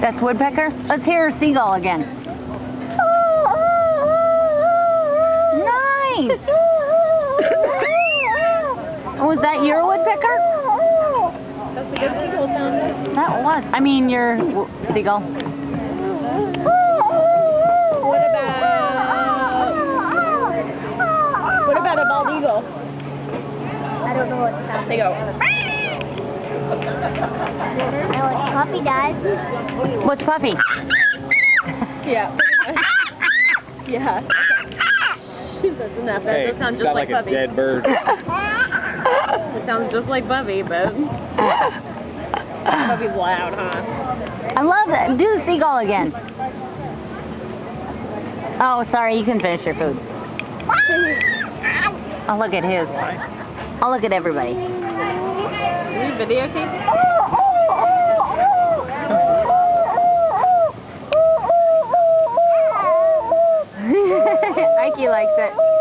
That's woodpecker? Let's hear seagull again. Nice! Was that your woodpecker? That's a good seagull sound. That was. I mean, your seagull. What about a bald eagle? I don't know what it sounds They go. I know what Puppy does. What's Puffy? Yeah. Yeah. That's enough. That Hey, does sound just sound like like Bubby. a dead bird. It sounds just like Bubby, but Bubby's loud, huh? I love it. Do the seagull again. Oh, sorry. You can finish your food. I'll look at his. I'll look at everybody. Are you videotaping? Ike likes it.